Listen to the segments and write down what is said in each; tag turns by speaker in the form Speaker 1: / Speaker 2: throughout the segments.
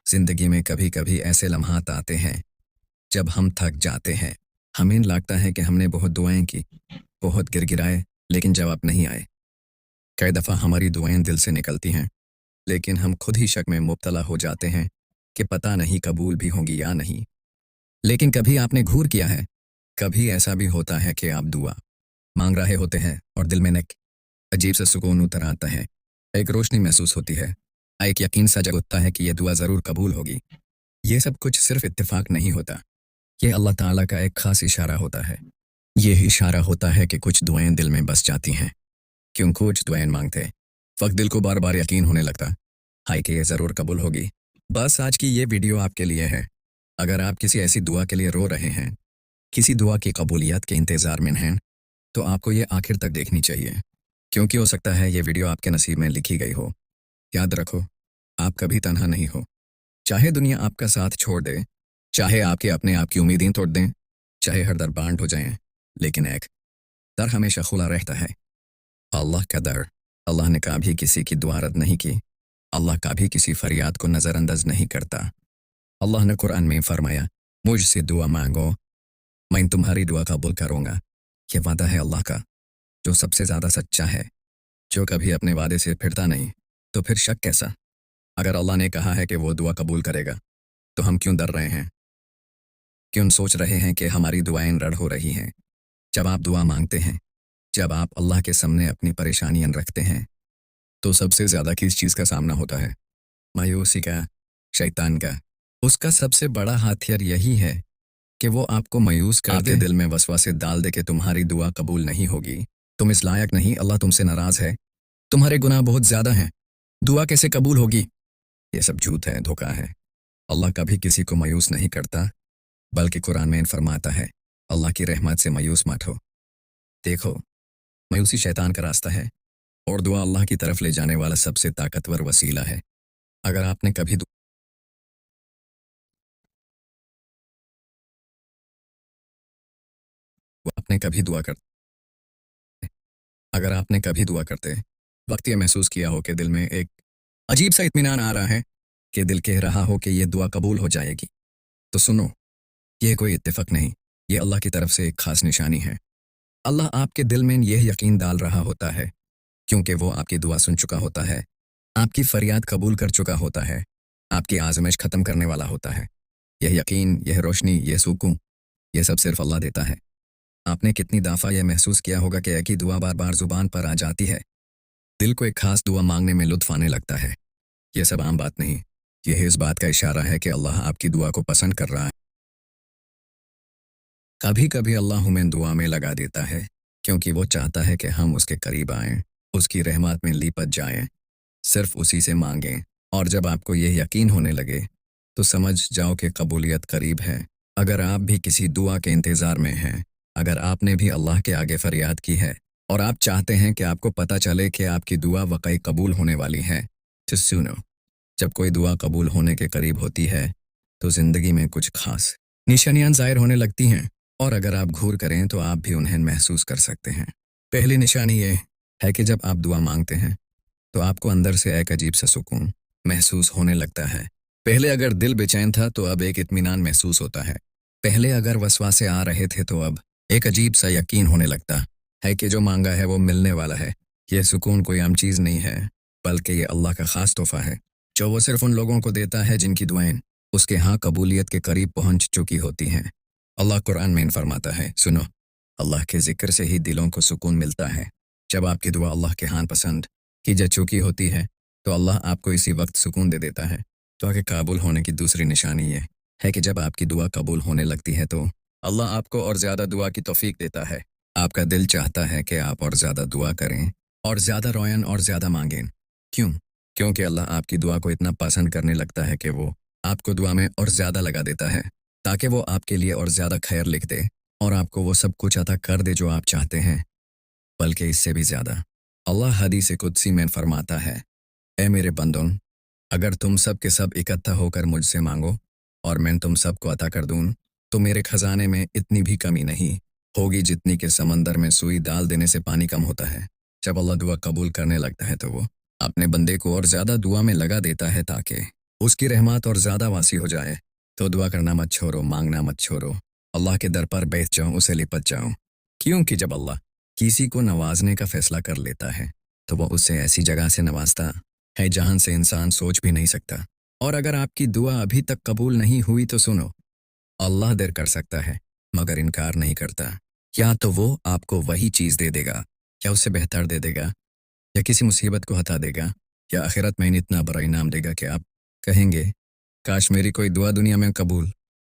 Speaker 1: जिंदगी में कभी कभी ऐसे लम्हात आते हैं जब हम थक जाते हैं। हमें लगता है कि हमने बहुत दुआएं की, बहुत गिड़गिड़ाए, लेकिन जवाब नहीं आए। कई दफ़ा हमारी दुआएं दिल से निकलती हैं, लेकिन हम खुद ही शक में मुब्तला हो जाते हैं कि पता नहीं कबूल भी होंगी या नहीं। लेकिन कभी आपने घूर किया है, कभी ऐसा भी होता है कि आप दुआ मांग रहे होते हैं और दिल में एक अजीब सा सुकून उतर आता है, एक रोशनी महसूस होती है, एक यकीन सा जगता है कि यह दुआ ज़रूर कबूल होगी। ये सब कुछ सिर्फ इत्तेफाक नहीं होता, ये अल्लाह ताला का एक खास इशारा होता है। ये इशारा होता है कि कुछ दुआएं दिल में बस जाती हैं। क्यों कुछ दुआएं मांगते वक्त दिल को बार बार यकीन होने लगता हाय कि ये ज़रूर कबूल होगी। बस आज की ये वीडियो आपके लिए है। अगर आप किसी ऐसी दुआ के लिए रो रहे हैं, किसी दुआ की कबूलियत के इंतज़ार में हैं, तो आपको ये आखिर तक देखनी चाहिए, क्योंकि हो सकता है ये वीडियो आपके नसीब में लिखी गई हो। याद रखो, आप कभी तन्हा नहीं हो। चाहे दुनिया आपका साथ छोड़ दे, चाहे आपके अपने आप की उम्मीदें तोड़ दें, चाहे हर दर बांट हो जाएं, लेकिन एक दर हमेशा खुला रहता है, अल्लाह का दर। अल्लाह ने कभी किसी की दुआ रद्द नहीं की। अल्लाह कभी किसी फरियाद को नज़रअंदाज नहीं करता। अल्लाह ने कुरान में फरमाया, मुझसे दुआ मांगो, मैं तुम्हारी दुआ कबूल करूँगा। ये वादा है अल्लाह का, जो सबसे ज़्यादा सच्चा है, जो कभी अपने वादे से फिरता नहीं। तो फिर शक कैसा? अगर अल्लाह ने कहा है कि वो दुआ कबूल करेगा, तो हम क्यों डर रहे हैं? क्यों सोच रहे हैं कि हमारी दुआएं रद्द हो रही हैं? जब आप दुआ मांगते हैं, जब आप अल्लाह के सामने अपनी परेशानियां रखते हैं, तो सबसे ज़्यादा किस चीज़ का सामना होता है? मायूसी का, शैतान का। उसका सबसे बड़ा हथियार यही है कि वो आपको मायूस कर दे, दिल में वसवासे डाल दे कि तुम्हारी दुआ कबूल नहीं होगी, तुम इस लायक नहीं, अल्लाह तुमसे नाराज़ है, तुम्हारे गुनाह बहुत ज़्यादा हैं, दुआ कैसे कबूल होगी। ये सब झूठ है, धोखा है। अल्लाह कभी किसी को मायूस नहीं करता, बल्कि कुरान में फरमाता है, अल्लाह की रहमत से मायूस मत हो। देखो, मायूसी शैतान का रास्ता है और दुआ अल्लाह की तरफ ले जाने वाला सबसे ताकतवर वसीला है। अगर आपने कभी दु- आपने कभी दुआ कर अगर आपने कभी दुआ करते वक्त ये महसूस किया हो कि दिल में एक अजीब सा इत्मीनान आ रहा है, कि दिल कह रहा हो कि ये दुआ कबूल हो जाएगी, तो सुनो, ये कोई इत्तेफाक नहीं, ये अल्लाह की तरफ से एक खास निशानी है। अल्लाह आपके दिल में यह यकीन डाल रहा होता है, क्योंकि वो आपकी दुआ सुन चुका होता है, आपकी फरियाद कबूल कर चुका होता है, आपकी आजमाइश ख़त्म करने वाला होता है। यह यकीन, यह रोशनी, यह सुकून, यह सब सिर्फ अल्लाह देता है। आपने कितनी दफ़ा यह महसूस किया होगा कि एक ही दुआ बार बार ज़ुबान पर आ जाती है, दिल को एक खास दुआ मांगने में लुत्फ़ आने लगता है। यह सब आम बात नहीं, यह इस बात का इशारा है कि अल्लाह आपकी दुआ को पसंद कर रहा है। कभी कभी अल्लाह हमें दुआ में लगा देता है, क्योंकि वो चाहता है कि हम उसके करीब आएं, उसकी रहमत में लिपट जाएं, सिर्फ उसी से मांगें। और जब आपको यह यकीन होने लगे, तो समझ जाओ कि कबूलियत करीब है। अगर आप भी किसी दुआ के इंतज़ार में हैं, अगर आपने भी अल्लाह के आगे फरियाद की है और आप चाहते हैं कि आपको पता चले कि आपकी दुआ वाकई कबूल होने वाली है, तो सुनो, जब कोई दुआ कबूल होने के करीब होती है, तो ज़िंदगी में कुछ खास निशानियां ज़ाहिर होने लगती हैं, और अगर आप घूर करें तो आप भी उन्हें महसूस कर सकते हैं। पहली निशानी ये है कि जब आप दुआ मांगते हैं, तो आपको अंदर से एक अजीब सा सुकून महसूस होने लगता है। पहले अगर दिल बेचैन था, तो अब एक इत्मीनान महसूस होता है। पहले अगर वसवासे आ रहे थे, तो अब एक अजीब सा यकीन होने लगता है कि जो मांगा है वो मिलने वाला है। यह सुकून कोई आम चीज़ नहीं है, बल्कि ये अल्लाह का ख़ास तोहफ़ा है, जो वो सिर्फ उन लोगों को देता है जिनकी दुआएं उसके यहाँ कबूलियत के करीब पहुँच चुकी होती हैं। अल्लाह कुरान में फरमाता है, सुनो, अल्लाह के ज़िक्र से ही दिलों को सुकून मिलता है। जब आपकी दुआ अल्लाह के यहाँ पसंद की जा चुकी होती है, तो अल्लाह आपको इसी वक्त सुकून दे देता है। तो आगे काबुल होने की दूसरी निशानी ये है कि जब आपकी दुआ कबूल होने लगती है, तो अल्लाह आपको और ज़्यादा दुआ की तौफीक देता है। आपका दिल चाहता है कि आप और ज़्यादा दुआ करें, और ज़्यादा रोयन और ज़्यादा मांगें। क्यों? क्योंकि अल्लाह आपकी दुआ को इतना पसंद करने लगता है कि वो आपको दुआ में और ज़्यादा लगा देता है, ताकि वो आपके लिए और ज़्यादा खैर लिख दे और आपको वो सब कुछ अता कर दे जो आप चाहते हैं, बल्कि इससे भी ज़्यादा। अल्लाह हदीस कुदसी में फरमाता है, ए मेरे बंदों, अगर तुम सब के सब इकट्ठा होकर मुझसे मांगो और मैं तुम सबको अता कर दूँ, तो मेरे खजाने में इतनी भी कमी नहीं होगी जितनी कि समंदर में सुई डाल देने से पानी कम होता है। जब अल्लाह दुआ कबूल करने लगता है, तो वो अपने बंदे को और ज़्यादा दुआ में लगा देता है, ताकि اس کی رحمت اور زیادہ واسع ہو جائے تو دعا کرنا مت چھوڑو، مانگنا مت چھوڑو، اللہ کے در پر بیٹھ جاؤ، اسے لپٹ جاؤ، کیونکہ جب اللہ کسی کو نوازنے کا فیصلہ کر لیتا ہے تو وہ اسے ایسی جگہ سے نوازتا ہے جہاں سے انسان سوچ بھی نہیں سکتا۔ اور اگر آپ کی دعا ابھی تک قبول نہیں ہوئی تو سنو، اللہ دیر کر سکتا ہے مگر انکار نہیں کرتا۔ یا تو وہ آپ کو وہی چیز دے دے گا یا اس سے بہتر دے دے گا، یا کسی مصیبت کو ہٹا دے گا، یا آخرت میں اتنا بڑا انعام دے گا کہ آپ کہیں گے کاش میری کوئی دعا دنیا میں قبول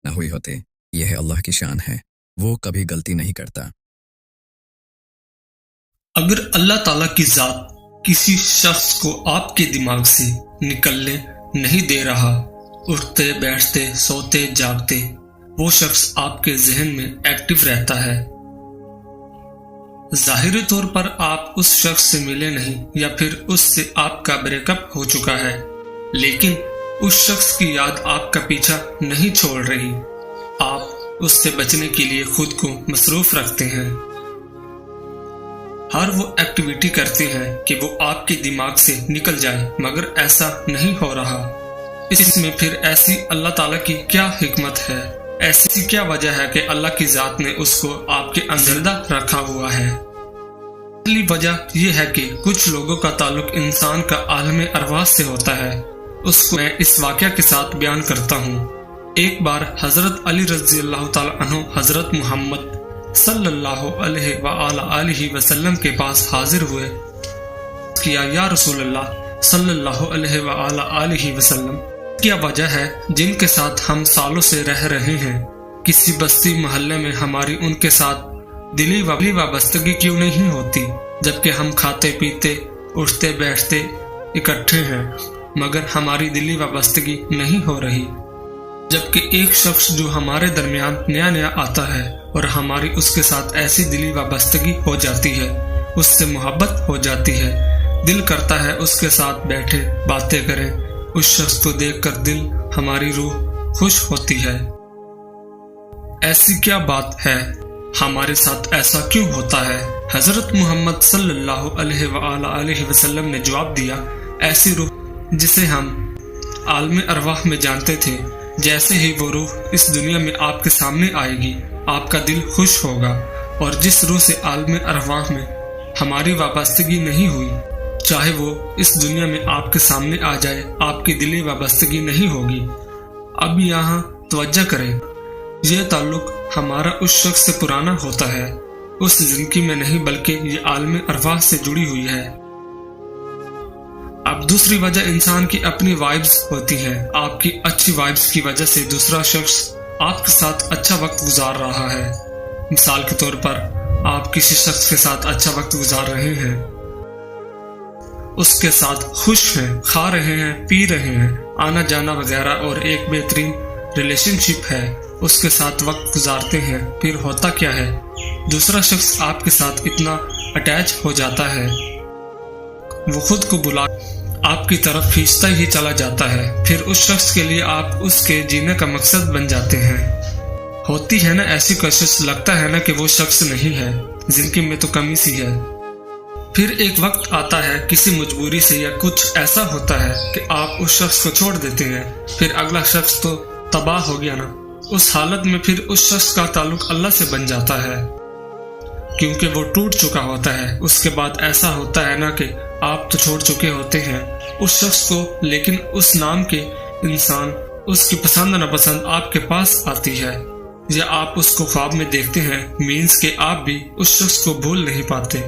Speaker 1: نہ ہوئی ہوتی۔ یہ ہے اللہ کی شان ہے، وہ کبھی غلطی نہیں کرتا۔
Speaker 2: اگر اللہ تعالیٰ کی ذات کسی شخص کو آپ کے دماغ سے نکلنے نہیں دے رہا، اٹھتے بیٹھتے سوتے جاگتے وہ شخص آپ کے ذہن میں ایکٹیو رہتا ہے۔ ظاہری طور پر آپ اس شخص سے ملے نہیں یا پھر اس سے آپ کا بریک اپ ہو چکا ہے، لیکن اس شخص کی یاد آپ کا پیچھا نہیں چھوڑ رہی۔ آپ اس سے بچنے کے لیے خود کو مصروف رکھتے ہیں، ہر وہ ایکٹیویٹی کرتے ہیں کہ وہ آپ کے دماغ سے نکل جائے، مگر ایسا نہیں ہو رہا۔ اس میں پھر ایسی اللہ تعالیٰ کی کیا حکمت ہے؟ ایسی کیا وجہ ہے کہ اللہ کی ذات نے اس کو آپ کے اندر زندہ رکھا ہوا ہے؟ پہلی وجہ یہ ہے کہ کچھ لوگوں کا تعلق انسان کا عالم ارواح سے ہوتا ہے۔ اس کو میں اس واقعہ کے ساتھ بیان کرتا ہوں۔ ایک بار حضرت علی رضی اللہ تعالی عنہ حضرت محمد صلی اللہ علیہ وآلہ وسلم کے پاس حاضر ہوئے، کیا یا رسول اللہ صلی اللہ علیہ وآلہ وسلم، کیا وجہ ہے جن کے ساتھ ہم سالوں سے رہ رہے ہیں، کسی بستی محلے میں ہماری ان کے ساتھ دلی وابستگی کیوں نہیں ہوتی، جبکہ ہم کھاتے پیتے اٹھتے بیٹھتے اکٹھے ہیں مگر ہماری دلی وابستگی نہیں ہو رہی؟ جبکہ ایک شخص جو ہمارے درمیان نیا آتا ہے اور ہماری اس کے ساتھ ایسی دلی وابستگی ہو جاتی ہے، اس سے محبت ہو جاتی ہے، دل کرتا ہے اس کے ساتھ بیٹھے باتیں کریں، اس شخص کو دیکھ کر دل ہماری روح خوش ہوتی ہے۔ ایسی کیا بات ہے؟ ہمارے ساتھ ایسا کیوں ہوتا ہے؟ حضرت محمد صلی اللہ علیہ وآلہ وسلم نے جواب دیا، ایسی روح جسے ہم عالم ارواح میں جانتے تھے، جیسے ہی وہ روح اس دنیا میں آپ کے سامنے آئے گی آپ کا دل خوش ہوگا، اور جس روح سے عالم ارواح میں ہماری وابستگی نہیں ہوئی، چاہے وہ اس دنیا میں آپ کے سامنے آ جائے، آپ کی دلی وابستگی نہیں ہوگی۔ اب یہاں توجہ کریں، یہ تعلق ہمارا اس شخص سے پرانا ہوتا ہے، اس زندگی میں نہیں بلکہ یہ عالم ارواح سے جڑی ہوئی ہے۔ اب دوسری وجہ انسان کی اپنی وائبز ہوتی ہیں۔ آپ کی اچھی وائبز کی وجہ سے دوسرا شخص آپ کے ساتھ اچھا وقت گزار رہا ہے۔ مثال کے طور پر آپ کسی شخص کے ساتھ اچھا وقت گزار رہے ہیں، اس کے ساتھ خوش ہیں، کھا رہے ہیں، پی رہے ہیں، آنا جانا وغیرہ، اور ایک بہترین ریلیشن شپ ہے، اس کے ساتھ وقت گزارتے ہیں، پھر ہوتا کیا ہے؟ دوسرا شخص آپ کے ساتھ اتنا اٹیچ ہو جاتا ہے، وہ خود کو بلا آپ کی طرف کھینچتا ہی چلا جاتا ہے، پھر اس شخص کے لیے آپ اس کے جینے کا مقصد بن جاتے ہیں۔ ہوتی ہے نا ایسی کوشش، لگتا ہے نا کہ وہ شخص نہیں ہے، زندگی میں تو کمی سی ہے۔ پھر ایک وقت آتا ہے کسی مجبوری سے یا کچھ ایسا ہوتا ہے کہ آپ اس شخص کو چھوڑ دیتے ہیں، پھر اگلا شخص تو تباہ ہو گیا نا۔ اس حالت میں پھر اس شخص کا تعلق اللہ سے بن جاتا ہے، کیونکہ وہ ٹوٹ چکا ہوتا ہے۔ اس کے بعد ایسا ہوتا ہے نا کہ آپ تو چھوڑ چکے ہوتے ہیں اس شخص کو، لیکن اس نام کے انسان، اس کی پسند ناپسند آپ کے پاس آتی ہے، یا آپ اس کو خواب میں دیکھتے ہیں، مینس کہ آپ بھی اس شخص کو بھول نہیں پاتے۔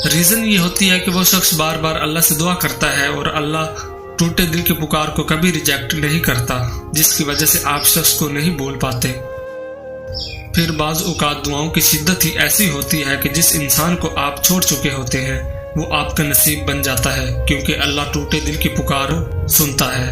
Speaker 2: ریزن یہ ہوتی ہے کہ وہ شخص بار بار اللہ سے دعا کرتا ہے اور اللہ ٹوٹے دل کی پکار کو کبھی ریجیکٹ نہیں کرتا، جس کی وجہ سے آپ شخص کو نہیں بول پاتے۔ پھر بعض اوقات دعاؤں کی شدت ہی ایسی ہوتی ہے کہ جس انسان کو آپ چھوڑ چکے ہوتے ہیں وہ آپ کا نصیب بن جاتا ہے، کیونکہ اللہ ٹوٹے دل کی پکار سنتا ہے۔